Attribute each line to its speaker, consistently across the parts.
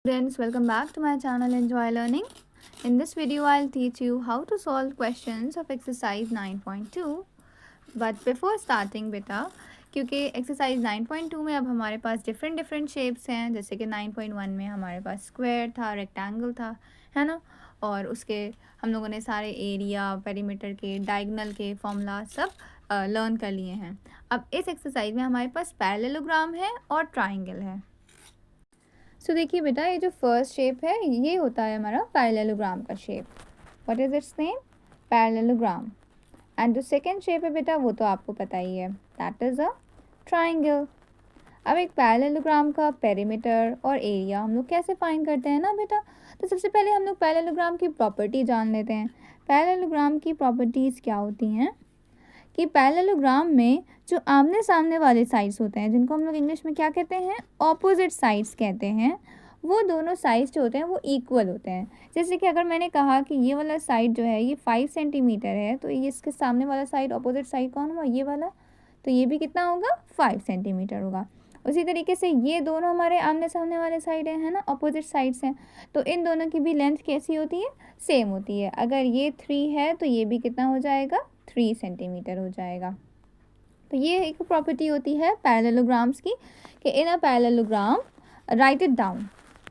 Speaker 1: Students, welcome back to my channel Enjoy Learning. In this video, I'll teach you how to solve questions of exercise 9.2. But before starting बेटा, क्योंकि exercise 9.2 में अब हमारे पास different shapes हैं, जैसे कि 9.1 में हमारे पास स्क्वायर था, रेक्टेंगल था, है ना, और उसके हम लोगों ने सारे एरिया, पेरीमीटर के, डायगोनल के फॉर्मूला सब लर्न कर लिए हैं. अब इस एक्सरसाइज में हमारे पास पैरेललोग्राम है और ट्राइंगल है. सो देखिए बेटा, ये जो फर्स्ट शेप है ये होता है हमारा पैरेललोग्राम का shape. What is it's name? Parallelogram. And जो सेकेंड शेप है बेटा वो तो आपको पता ही है, दैट इज़ अ ट्राइंगल. अब एक पैरेललोग्राम का पेरीमीटर और एरिया हम लोग कैसे फाइंड करते हैं ना बेटा, तो सबसे पहले हम लोग पैरेललोग्राम की प्रॉपर्टी जान लेते हैं. पैरेललोग्राम की प्रॉपर्टीज़ क्या होती हैं कि पैरेललोग्राम में जो आमने सामने वाले साइड्स होते हैं, जिनको हम लोग इंग्लिश में क्या कहते हैं, ऑपोजिट साइड्स कहते हैं, वो दोनों साइड्स जो होते हैं वो इक्वल होते हैं. जैसे कि अगर मैंने कहा कि ये वाला साइड जो है ये 5 सेंटीमीटर है, तो ये इसके सामने वाला साइड, ऑपोजिट साइड कौन हुआ, ये वाला, तो ये भी कितना होगा, 5 सेंटीमीटर होगा. उसी तरीके से ये दोनों हमारे आमने सामने वाले साइड है ना, ऑपोजिट साइड्स हैं, तो इन दोनों की भी लेंथ कैसी होती है, सेम होती है. अगर ये 3 है तो ये भी कितना हो जाएगा, 3 सेंटीमीटर हो जाएगा. तो ये एक प्रॉपर्टी होती है पैरेललोग्राम्स की कि in a parallelogram write it down.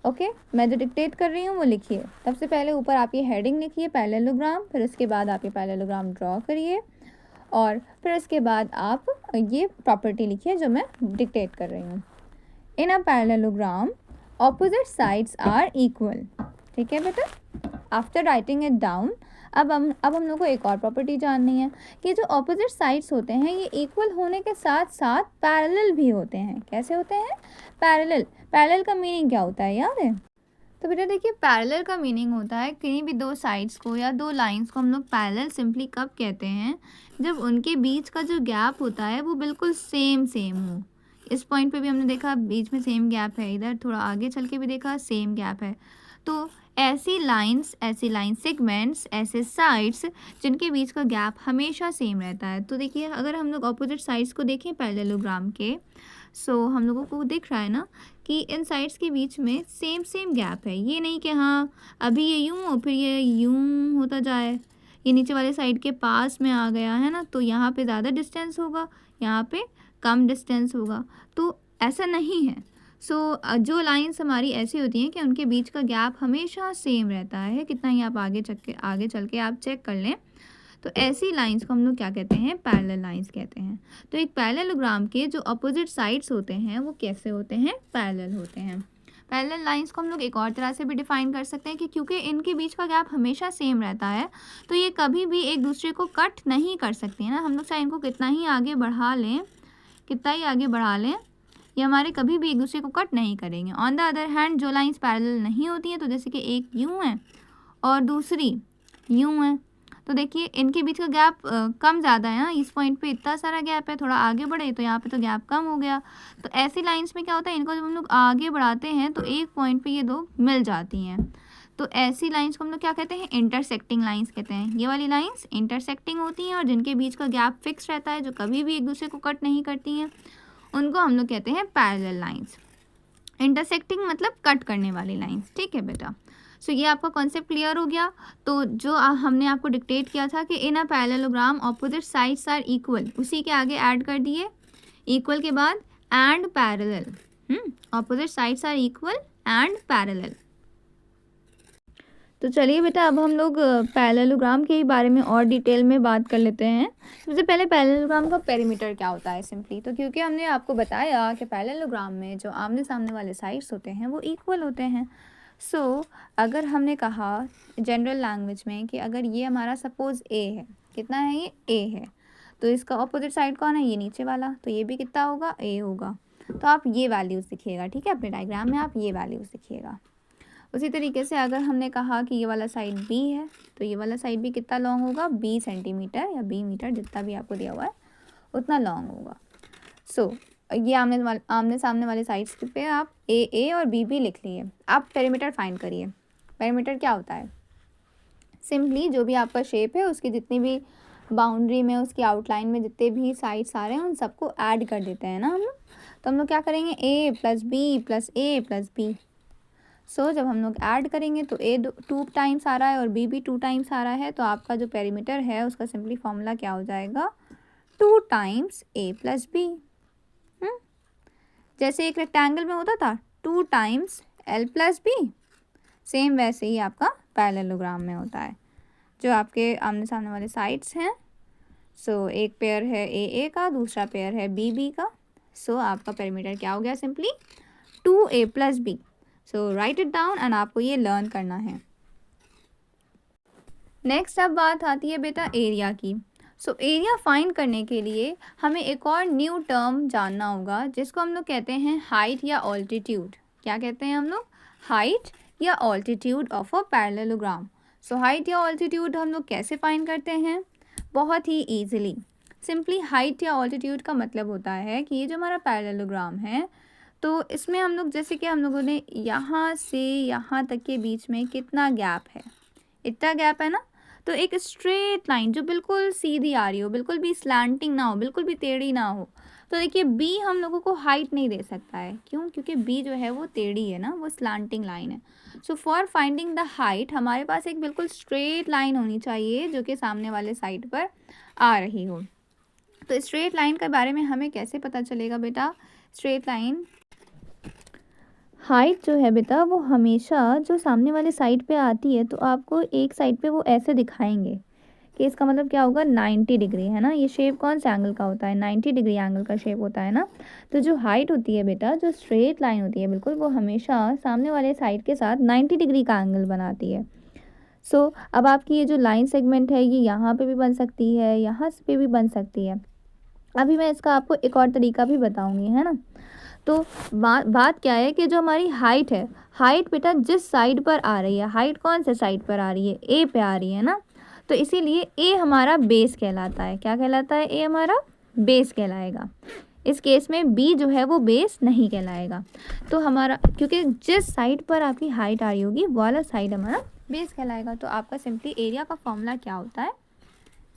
Speaker 1: Okay, मैं जो डिक्टेट कर रही हूँ वो लिखिए. सबसे पहले ऊपर आप ये हेडिंग लिखिए पैरेललोग्राम, फिर उसके बाद आप ये पैरेललोग्राम ड्रॉ करिए और फिर उसके बाद आप ये प्रॉपर्टी लिखिए जो मैं डिक्टेट कर रही हूँ. In a parallelogram opposite sides are equal. ठीक है बेटा. आफ्टर राइटिंग इट डाउन, अब हम लोग को एक और प्रॉपर्टी जाननी है कि जो ऑपोजिट साइड्स होते हैं ये इक्वल होने के साथ साथ पैरेलल भी होते हैं. कैसे होते हैं? पैरेलल. पैरेलल का मीनिंग क्या होता है, याद है? तो बेटा देखिए, पैरेलल का मीनिंग होता है कहीं भी दो साइड्स को या दो लाइंस को हम लोग पैरेलल सिंपली कब कहते हैं, जब उनके बीच का जो गैप होता है वो बिल्कुल सेम हो. इस पॉइंट पे भी हमने देखा बीच में सेम गैप है, इधर थोड़ा आगे चल के भी देखा सेम गैप है. तो ऐसी लाइंस सेगमेंट्स, ऐसे साइड्स जिनके बीच का गैप हमेशा सेम रहता है. तो देखिए, अगर हम लोग अपोजिट साइड्स को देखें पैरेललोग्राम के, सो हम लोगों को दिख रहा है ना कि इन साइड्स के बीच में सेम गैप है. ये नहीं कि हाँ अभी ये यूँ हो फिर ये यूँ होता जाए, ये नीचे वाले साइड के पास में आ गया है ना, तो यहाँ पे ज़्यादा डिस्टेंस होगा, यहाँ पे कम डिस्टेंस होगा. तो ऐसा नहीं है. सो जो लाइंस हमारी ऐसी होती हैं कि उनके बीच का गैप हमेशा सेम रहता है, कितना ही आप आगे चल के आप चेक कर लें, तो ऐसी लाइंस को हम लोग क्या कहते हैं, पैरेलल लाइंस कहते हैं. तो एक पैरेललोग्राम के जो अपोजिट साइड्स होते हैं वो कैसे होते हैं, पैरेलल होते हैं. पैरेलल लाइंस को हम लोग एक और तरह से भी डिफाइन कर सकते हैं कि क्योंकि इनके बीच का गैप हमेशा सेम रहता है, तो ये कभी भी एक दूसरे को कट नहीं कर सकती है ना. हम लोग चाहे इनको कितना ही आगे बढ़ा लें, ये हमारे कभी भी एक दूसरे को कट नहीं करेंगे. ऑन द अदर हैंड जो लाइंस पैरेलल नहीं होती हैं, तो जैसे कि एक यूँ है और दूसरी यूँ है, तो देखिए इनके बीच का गैप कम ज़्यादा है ना. इस पॉइंट पे इतना सारा गैप है, थोड़ा आगे बढ़े तो यहाँ पे तो गैप कम हो गया. तो ऐसी लाइंस में क्या होता है, इनको जब हम लोग आगे बढ़ाते हैं तो एक पॉइंट पे ये दो मिल जाती हैं. तो ऐसी लाइंस को हम लोग क्या कहते हैं, इंटरसेक्टिंग लाइंस कहते हैं. ये वाली लाइंस इंटरसेक्टिंग होती हैं और जिनके बीच का गैप फिक्स रहता है, जो कभी भी एक दूसरे को कट नहीं करती हैं, उनको हम लोग कहते हैं पैरेलल लाइंस. इंटरसेक्टिंग मतलब कट करने वाली लाइंस. ठीक है बेटा. सो ये आपका कॉन्सेप्ट क्लियर हो गया. तो जो हमने आपको डिक्टेट किया था कि in a parallelogram opposite sides are equal, उसी के आगे ऐड कर दिए इक्वल के बाद and parallel. Opposite sides are equal and parallel. तो चलिए बेटा, अब हम लोग पैरेललोग्राम के ही बारे में और डिटेल में बात कर लेते हैं. सबसे पहले पैरेललोग्राम का पेरीमीटर क्या होता है सिंपली. तो क्योंकि हमने आपको बताया कि पैरेललोग्राम में जो आमने सामने वाले साइड्स होते हैं वो इक्वल होते हैं. सो अगर हमने कहा जनरल लैंग्वेज में कि अगर ये हमारा सपोज ए है, कितना है ये, ए है, तो इसका ऑपोजिट साइड कौन है, ये नीचे वाला, तो ये भी कितना होगा, ए होगा. तो आप ये वैल्यूज़ लिखिएगा. ठीक है, अपने डायग्राम में आप ये वैल्यूज़ लिखिएगा. उसी तरीके से अगर हमने कहा कि ये वाला साइड बी है, तो ये वाला साइड भी कितना लॉन्ग होगा, बी सेंटीमीटर या बी मीटर, जितना भी आपको दिया हुआ है उतना लॉन्ग होगा. सो ये आमने सामने वाले साइड्स पे आप ए और बी लिख लिए. आप पेरीमीटर फाइंड करिए. पेरीमीटर क्या होता है, सिंपली जो भी आपका शेप है उसकी जितनी भी बाउंड्री में, उसकी आउटलाइन में जितने भी साइड्स आ रहे हैं उन सबको ऐड कर देते हैं ना हम लोग. तो हम लोग क्या करेंगे, ए प्लस बी प्लस ए प्लस बी. सो जब हम लोग ऐड करेंगे तो ए 2 टाइम्स आ रहा है और बी भी 2 टाइम्स आ रहा है, तो आपका जो पेरीमीटर है उसका सिंपली फॉर्मूला क्या हो जाएगा, 2 टाइम्स ए प्लस बी। जैसे एक रेक्टेंगल में होता था 2 times L plus B, same वैसे ही आपका पैरेललोग्राम में होता है। जो आपके आमने सामने वाले साइड्स हैं, सो एक पेयर है ए ए का, दूसरा पेयर है बी बी का। सो आपका पेरीमीटर क्या हो गया, simply 2a plus B. So write it down and आपको ये लर्न करना है। नेक्स्ट अब बात आती है बेटा एरिया की। सो एरिया फाइंड करने के लिए हमें एक और न्यू टर्म जानना होगा, जिसको हम लोग कहते हैं हाइट या ऑल्टीट्यूड। क्या कहते हैं हम लोग, हाइट या altitude of a parallelogram. So height या ऑल्टीट्यूड हम लोग कैसे फाइंड करते हैं, बहुत ही ईजिली। सिंपली हाइट या ऑल्टीट्यूड का मतलब होता है कि ये जो हमारा पैरेललोग्राम है, तो इसमें हम लोग जैसे कि हम लोगों ने यहाँ से यहाँ तक के बीच में कितना गैप है, इतना गैप है ना। तो एक स्ट्रेट लाइन जो बिल्कुल सीधी आ रही हो, बिल्कुल भी स्लैंटिंग ना हो, बिल्कुल भी टेढ़ी ना हो, तो देखिए बी हम लोगों को हाइट नहीं दे सकता है। क्यों, क्योंकि बी जो है वो टेढ़ी है ना, वो स्लैंटिंग लाइन है। So for finding the height हमारे पास एक बिल्कुल स्ट्रेट लाइन होनी चाहिए जो कि सामने वाले साइड पर आ रही हो। तो स्ट्रेट लाइन के बारे में हमें कैसे पता चलेगा बेटा, स्ट्रेट लाइन हाइट जो है बेटा वो हमेशा जो सामने वाले साइड पे आती है, तो आपको एक साइड पे वो ऐसे दिखाएंगे कि इसका मतलब क्या होगा, 90 डिग्री है ना। ये शेप कौन से एंगल का होता है, 90 डिग्री एंगल का शेप होता है ना। तो जो हाइट होती है बेटा, जो स्ट्रेट लाइन होती है बिल्कुल, वो हमेशा सामने वाले साइड के साथ 90 डिग्री का एंगल बनाती है। सो अब आपकी ये जो लाइन सेगमेंट है, ये यहाँ पे भी बन सकती है, यहाँ पे भी बन सकती है। अभी मैं इसका आपको एक और तरीका भी बताऊंगी, है ना। तो बात क्या है कि जो हमारी हाइट है, हाइट बेटा जिस साइड पर आ रही है, हाइट कौन से साइड पर आ रही है, ए पे आ रही है ना। तो इसीलिए ए हमारा बेस कहलाता है। क्या कहलाता है, ए हमारा बेस कहलाएगा। इस केस में बी जो है वो बेस नहीं कहलाएगा। तो हमारा, क्योंकि जिस साइड पर आपकी हाइट आ रही होगी वो वाला साइड हमारा बेस कहलाएगा। तो आपका सिंपली एरिया का फॉर्मूला क्या होता है,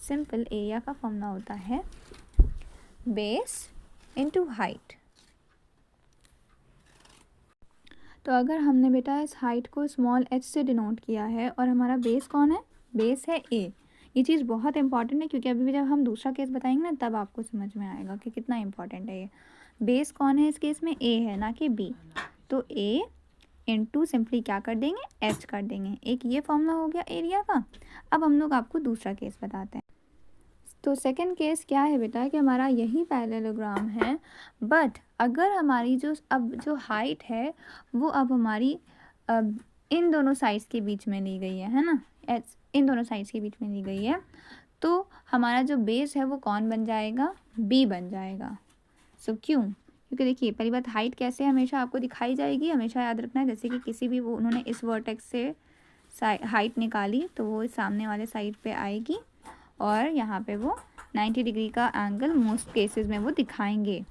Speaker 1: सिंपल एरिया का फॉर्मूला होता है बेस इनटू हाइट। तो अगर हमने बेटा इस हाइट को स्मॉल h से डिनोट किया है और हमारा बेस कौन है, बेस है a। ये चीज़ बहुत इंपॉर्टेंट है, क्योंकि अभी भी जब हम दूसरा केस बताएंगे ना तब आपको समझ में आएगा कि कितना इंपॉर्टेंट है ये। बेस कौन है इस केस में, a है ना कि b। तो a इंटू सिंपली क्या कर देंगे, h कर देंगे। एक ये फॉर्मूला हो गया एरिया का। अब हम लोग आपको दूसरा केस बताते हैं। तो सेकंड केस क्या है बेटा कि हमारा यही पैरेललोग्राम है, बट अगर हमारी जो अब जो हाइट है वो अब हमारी अब इन दोनों साइड्स के बीच में ली गई है ना, इन दोनों साइड्स के बीच में ली गई है, तो हमारा जो बेस है वो कौन बन जाएगा, बी बन जाएगा। सो क्यों, क्योंकि देखिए पहली बात, हाइट कैसे हमेशा आपको दिखाई जाएगी, हमेशा याद रखना है। जैसे कि किसी भी वो उन्होंने इस वर्टेक्स से हाइट निकाली तो वो सामने वाले साइड पे आएगी और यहाँ पे वो 90 डिग्री का एंगल मोस्ट केसेस में वो दिखाएंगे।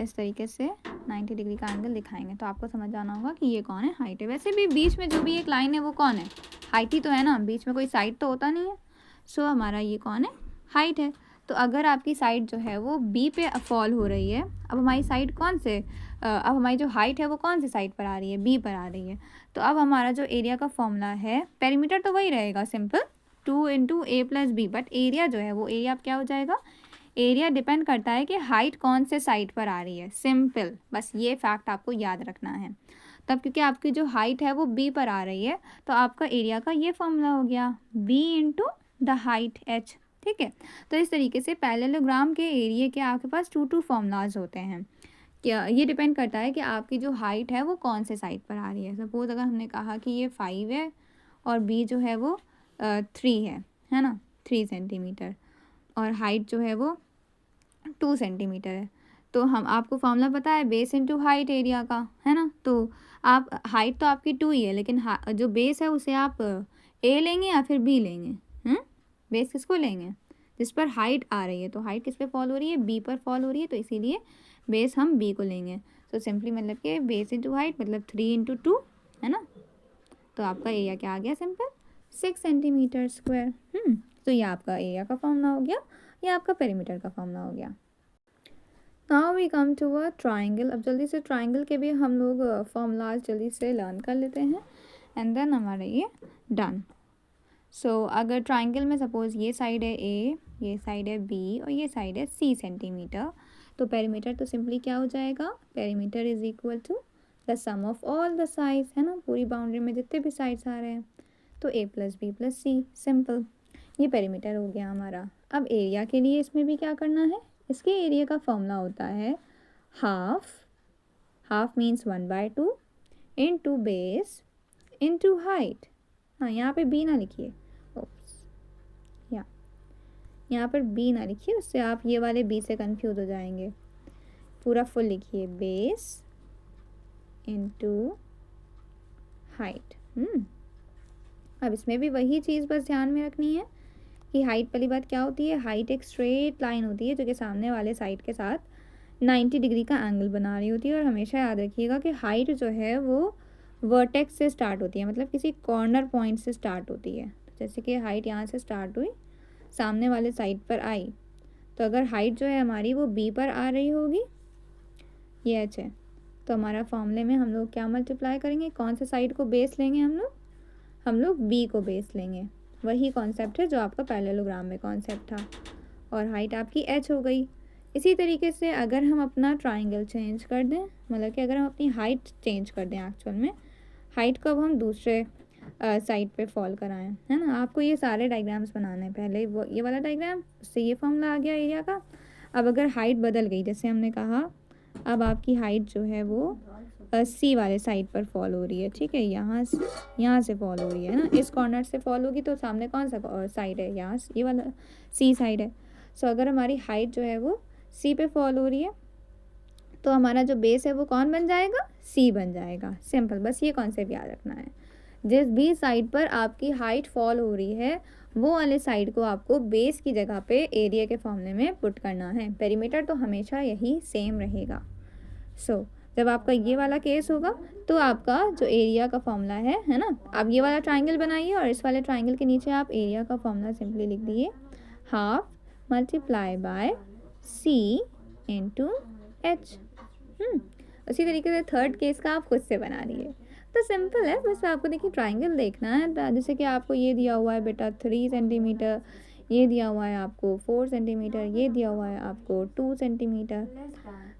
Speaker 1: इस तरीके से 90 डिग्री का एंगल दिखाएंगे। तो आपको समझ आना होगा कि ये कौन है, हाइट है। वैसे भी बीच में जो भी एक लाइन है वो कौन है, हाइट ही तो है ना, बीच में कोई साइड तो होता नहीं है। सो हमारा ये कौन है, हाइट है। तो अगर आपकी साइड जो है वो बी पे फॉल हो रही है, अब हमारी साइड कौन से अब हमारी जो हाइट है वो कौन सी साइड पर आ रही है, बी पर आ रही है। तो अब हमारा जो एरिया का फॉर्मूला है, पेरीमीटर तो वही रहेगा simple 2 into A plus B, but area जो है वो एरिया अब क्या हो जाएगा, एरिया डिपेंड करता है कि हाइट कौन से साइड पर आ रही है। सिंपल, बस ये फैक्ट आपको याद रखना है। तब क्योंकि आपकी जो हाइट है वो बी पर आ रही है, तो आपका एरिया का ये फॉर्मूला हो गया B into the height H. ठीक है, तो इस तरीके से पैरेललोग्राम के एरिया के आपके पास 2 3 होते हैं। क्या ये डिपेंड करता है कि आपकी जो हाइट है वो कौन से साइड पर आ रही है। सपोज अगर हमने कहा कि ये 5 है और बी जो है वो 3 है ना, 3 सेंटीमीटर, और हाइट जो है वो 2 सेंटीमीटर है, तो हम आपको फॉर्मूला पता है बेस इंटू हाइट एरिया का, है ना। तो आप हाइट तो आपकी 2 ही है, लेकिन जो बेस है उसे आप ए लेंगे या फिर बी लेंगे, बेस किसको लेंगे, जिस पर हाइट आ रही है। तो हाइट किस पे फॉल हो रही है, बी पर फॉल हो रही है, तो इसीलिए बेस हम बी को लेंगे। तो सिंपली मतलब कि बेस इंटू हाइट मतलब 3 इंटू 2, है ना। तो आपका एरिया क्या आ गया, सिंपल 6 सेंटीमीटर स्क्वायर। तो ये आपका एरिया का फॉर्मूला हो गया, ये आपका पेरीमीटर का फॉर्मूला हो गया। Now we come to a triangle. अब जल्दी से ट्राइंगल के भी हम लोग फॉर्मूलाज जल्दी से लर्न कर लेते हैं एंड देन हमारा ये डन. सो अगर ट्राइंगल में सपोज़ ये साइड है ए, ये साइड है बी और ये साइड है सी सेंटीमीटर, तो पेरीमीटर तो सिंपली क्या हो जाएगा, perimeter is equal to the sum of all the sides, है ना, पूरी बाउंड्री में जितने भी साइड्स आ रहे हैं, तो ए प्लस बी प्लस सी, सिंपल. ये पेरीमीटर हो गया हमारा. अब एरिया के लिए इसमें भी क्या करना है, इसके एरिया का फॉर्मूला होता है half, half means 1/2 into base into height. हाँ, यहाँ पे बी ना लिखिए, यहाँ पर बी ना लिखिए, उससे आप ये वाले बी से कंफ्यूज हो जाएंगे. पूरा फुल लिखिए, बेस इंटू हाइट. अब इसमें भी वही चीज़ बस ध्यान में रखनी है कि हाइट वाली बात क्या होती है, हाइट एक स्ट्रेट लाइन होती है जो कि सामने वाले साइड के साथ 90 डिग्री का एंगल बना रही होती है. और हमेशा याद रखिएगा कि हाइट जो है वो वर्टेक्स से स्टार्ट होती है, मतलब किसी कॉर्नर पॉइंट से स्टार्ट होती है. जैसे कि हाइट यहाँ से स्टार्ट हुई, सामने वाले साइड पर आई, तो अगर हाइट जो है हमारी वो बी पर आ रही होगी, ये एच है, तो हमारा फॉर्मूले में हम लोग क्या मल्टीप्लाई करेंगे, कौन से साइड को बेस लेंगे, हम लोग बी को बेस लेंगे. वही कॉन्सेप्ट है जो आपका पैरेललोग्राम में कॉन्सेप्ट था. और हाइट आपकी एच हो गई. इसी तरीके से अगर हम अपना ट्राइंगल चेंज कर दें, मतलब कि अगर हम अपनी हाइट चेंज कर दें, एक्चुअल में हाइट को अब हम दूसरे साइड पे फॉल कराएं, है ना. आपको ये सारे डायग्राम्स बनाने हैं. पहले वो ये वाला डायग्राम, उससे ये फॉर्मूला आ गया एरिया का. अब अगर हाइट बदल गई, जैसे हमने कहा, अब आपकी हाइट जो है वो सी वाले साइड पर फॉल हो रही है, ठीक है, यहाँ से फॉल हो रही है ना, इस कॉर्नर से फॉल होगी, तो सामने कौन सा साइड है, यहाँ ये वाला सी साइड है. सो अगर हमारी हाइट जो है वो सी पे फॉल हो रही है, तो हमारा जो बेस है वो कौन बन जाएगा, सी बन जाएगा. सिंपल, बस ये कॉन्सेप्ट याद रखना है. जिस भी साइड पर आपकी हाइट फॉल हो रही है, वो वाले साइड को आपको बेस की जगह पे एरिया के फॉर्मूले में पुट करना है. पेरीमीटर तो हमेशा यही सेम रहेगा. सो जब आपका ये वाला केस होगा, तो आपका जो एरिया का फॉर्मूला है ना, आप ये वाला ट्राइंगल बनाइए और इस वाले ट्राइंगल के नीचे आप एरिया का फॉर्मूला सिंपली लिख दिए, half multiply by C into H. उसी तरीके से थर्ड केस का आप खुद से बना दिए. तो सिंपल है, बस आपको देखिए ट्राइंगल देखना है. जैसे कि आपको ये दिया हुआ है बेटा 3 सेंटीमीटर, ये दिया हुआ है आपको 4 सेंटीमीटर, ये दिया हुआ है आपको 2 सेंटीमीटर.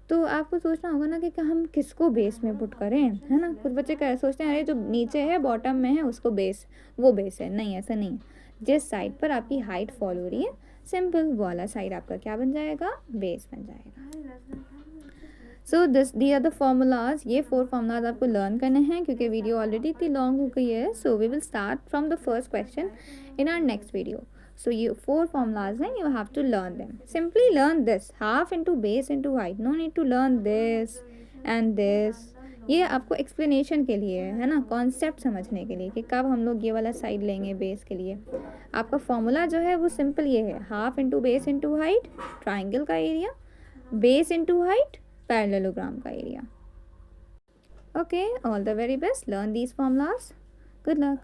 Speaker 1: तो आपको सोचना होगा ना कि हम किसको बेस में पुट करें, है ना. कुछ बच्चे सोचते हैं अरे जो नीचे है बॉटम में है उसको बेस, वो बेस है. नहीं, ऐसा नहीं. जिस साइड पर आपकी हाइट फॉल हो रही है, सिंपल वो वाला साइड आपका क्या बन जाएगा, बेस बन जाएगा. सो दी आर द फॉर्मूलाज. ये 4 फॉर्मूलाज आपको लर्न करने हैं क्योंकि वीडियो ऑलरेडी इतनी लॉन्ग हो गई है. So we will start from the first question in our next video. So you 4 formulas हैं, you have to learn them. Simply learn this, half into base into height. No need to learn this and this. ये आपको explanation के लिए है ना, concept समझने के लिए कि कब हम लोग ये वाला साइड लेंगे बेस के लिए. आपका फॉर्मूला जो है वो सिंपल ये है, half into base into height triangle का area, base into height parallelogram का area. Okay, all the very best. Learn these formulas. Good luck.